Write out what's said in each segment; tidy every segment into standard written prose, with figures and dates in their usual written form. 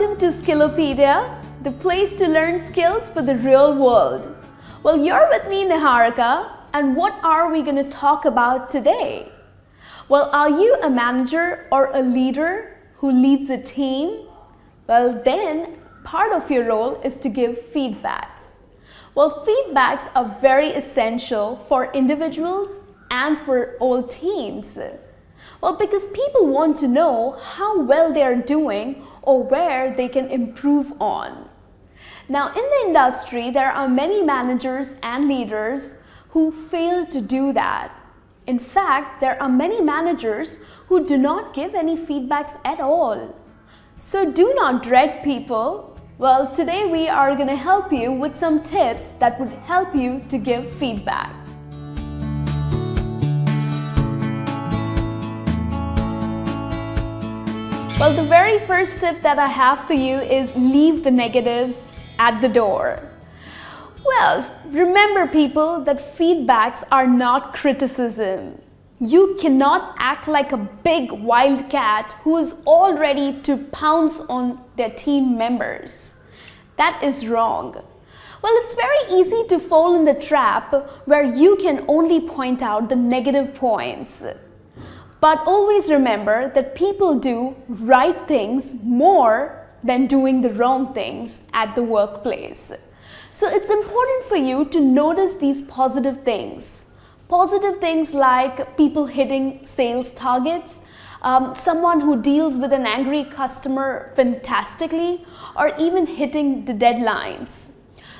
welcome to Skillopedia, the place to learn skills for the real world. Well, you're with me, Niharika, and what are we going to talk about today? Well, are you a manager or a leader who leads a team? Well, then part of your role is to give feedbacks. Well, feedbacks are very essential for individuals and for all teams. Well, because people want to know how well they are doing or where they can improve on. Now, in the industry, there are many managers and leaders who fail to do that. In fact, there are many managers who do not give any feedbacks at all. So do not dread people. Well, today we are going to help you with some tips that would help you to give feedback. Well, the very first tip that I have for you is leave the negatives at the door. Well, remember people that feedbacks are not criticism. You cannot act like a big wild cat who is all ready to pounce on their team members. That is wrong. Well, it's very easy to fall in the trap where you can only point out the negative points. But always remember that people do right things more than doing the wrong things at the workplace. So it's important for you to notice these positive things. Positive things like people hitting sales targets, someone who deals with an angry customer fantastically, or even hitting the deadlines.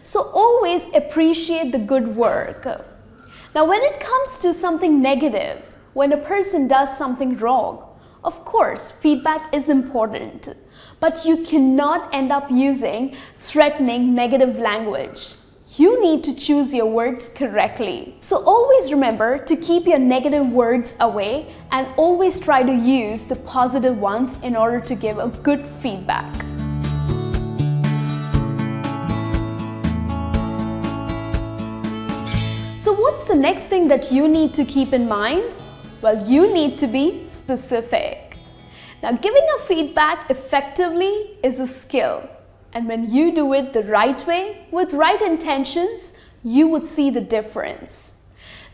So always appreciate the good work. Now, when it comes to something negative, when a person does something wrong, of course, feedback is important, but you cannot end up using threatening negative language. You need to choose your words correctly. So always remember to keep your negative words away and always try to use the positive ones in order to give a good feedback. So what's the next thing that you need to keep in mind? Well, you need to be specific. Now, giving a feedback effectively is a skill. And when you do it the right way, with right intentions, you would see the difference.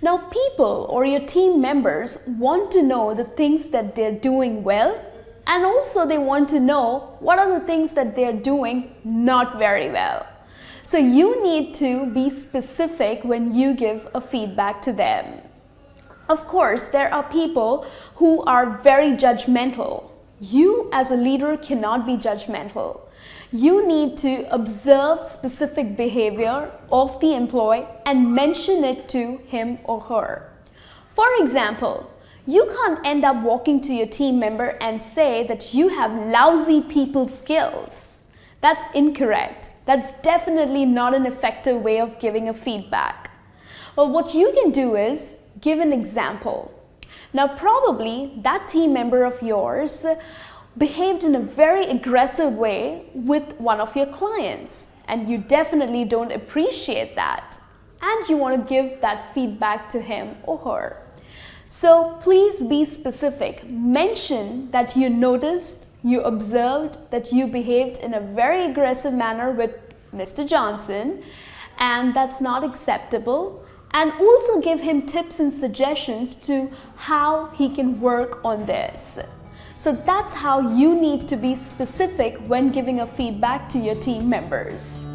Now, people or your team members want to know the things that they're doing well, and also they want to know what are the things that they're doing not very well. So you need to be specific when you give a feedback to them. Of course, there are people who are very judgmental. You as a leader cannot be judgmental. You need to observe specific behavior of the employee and mention it to him or her. For example, you can't end up walking to your team member and say that you have lousy people skills. That's incorrect. That's definitely not an effective way of giving a feedback. Well, what you can do is give an example. Now, probably that team member of yours behaved in a very aggressive way with one of your clients, and you definitely don't appreciate that, and you want to give that feedback to him or her. So please be specific. Mention that you noticed, you observed that you behaved in a very aggressive manner with Mr. Johnson, and that's not acceptable. And also give him tips and suggestions to how he can work on this. So that's how you need to be specific when giving a feedback to your team members.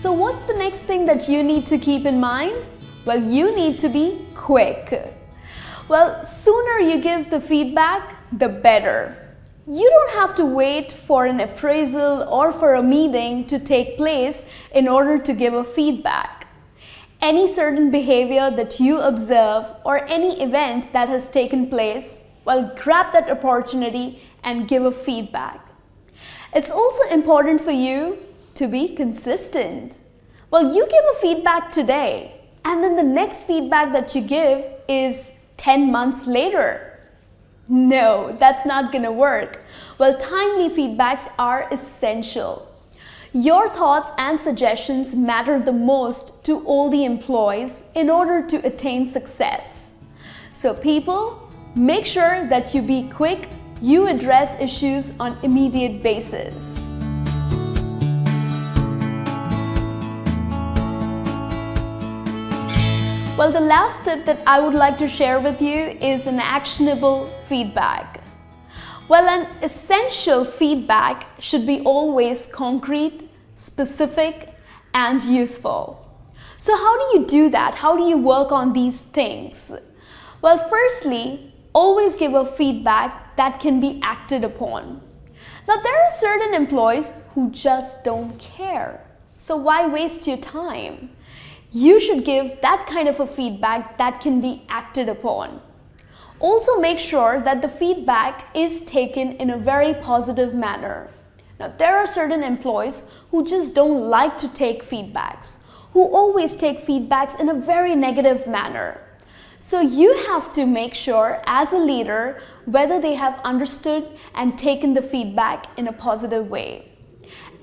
So what's the next thing that you need to keep in mind? Well, you need to be quick. Well, sooner you give the feedback, the better. You don't have to wait for an appraisal or for a meeting to take place in order to give a feedback. Any certain behavior that you observe or any event that has taken place, well, grab that opportunity and give a feedback. It's also important for you to be consistent. Well, you give a feedback today, and then the next feedback that you give is 10 months later. No, that's not gonna work. Well, timely feedbacks are essential. Your thoughts and suggestions matter the most to all the employees in order to attain success. So people, make sure that you be quick, you address issues on immediate basis. Well, the last tip that I would like to share with you is an actionable feedback. Well, an essential feedback should be always concrete, specific, and useful. So how do you do that? How do you work on these things? Well, firstly, always give a feedback that can be acted upon. Now, there are certain employees who just don't care. So why waste your time? You should give that kind of a feedback that can be acted upon. Also make sure that the feedback is taken in a very positive manner. Now, there are certain employees who just don't like to take feedbacks, who always take feedbacks in a very negative manner. So you have to make sure as a leader whether they have understood and taken the feedback in a positive way.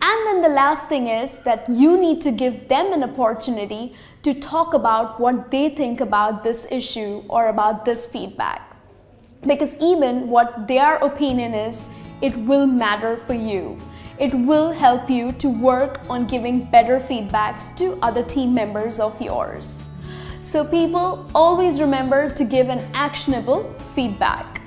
And then the last thing is that you need to give them an opportunity to talk about what they think about this issue or about this feedback. Because even what their opinion is, it will matter for you. It will help you to work on giving better feedbacks to other team members of yours. So people, always remember to give an actionable feedback.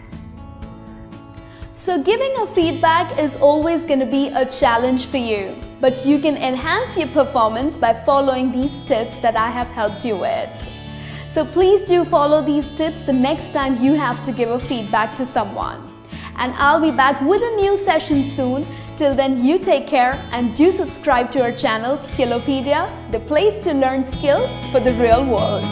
So giving a feedback is always going to be a challenge for you, but you can enhance your performance by following these tips that I have helped you with. So please do follow these tips the next time you have to give a feedback to someone. And I'll be back with a new session soon. Till then, you take care and do subscribe to our channel Skillopedia, the place to learn skills for the real world.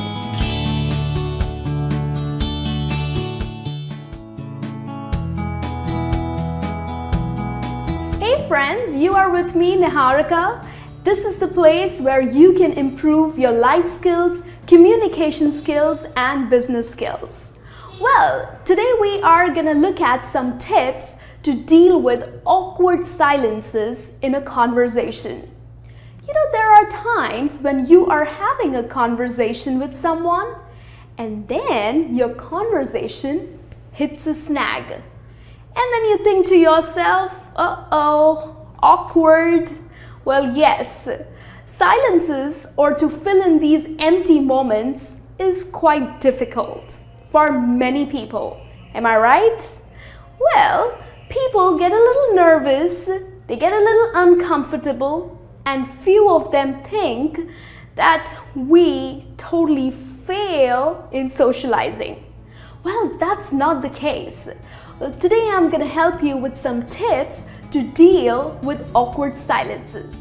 Hey friends, you are with me, Niharika. This is the place where you can improve your life skills, communication skills, and business skills. Well, today we are gonna look at some tips to deal with awkward silences in a conversation. You know, there are times when you are having a conversation with someone and then your conversation hits a snag. And then you think to yourself, uh-oh, awkward. Well, yes, silences or to fill in these empty moments is quite difficult for many people. Am I right? Well, people get a little nervous, they get a little uncomfortable, and few of them think that we totally fail in socializing. Well, that's not the case. Well, today I'm going to help you with some tips to deal with awkward silences.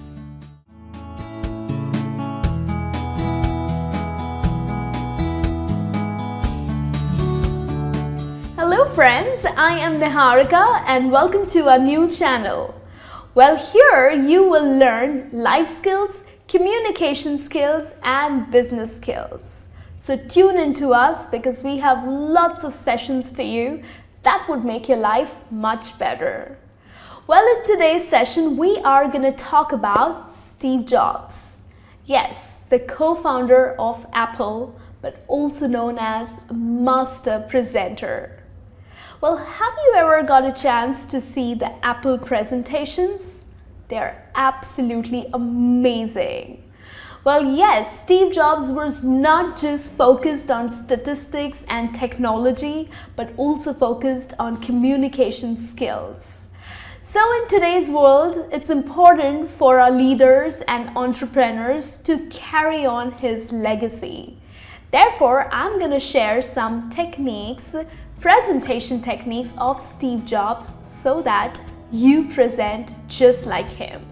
Hello friends, I am Niharika and welcome to our new channel. Well, here you will learn life skills, communication skills, and business skills. So tune in to us because we have lots of sessions for you that would make your life much better. Well, in today's session, we are going to talk about Steve Jobs. Yes, the co-founder of Apple, but also known as a master presenter. Well, have you ever got a chance to see the Apple presentations? They're absolutely amazing. Well, yes, Steve Jobs was not just focused on statistics and technology, but also focused on communication skills. So in today's world, it's important for our leaders and entrepreneurs to carry on his legacy. Therefore, I'm going to share some techniques, presentation techniques of Steve Jobs so that you present just like him.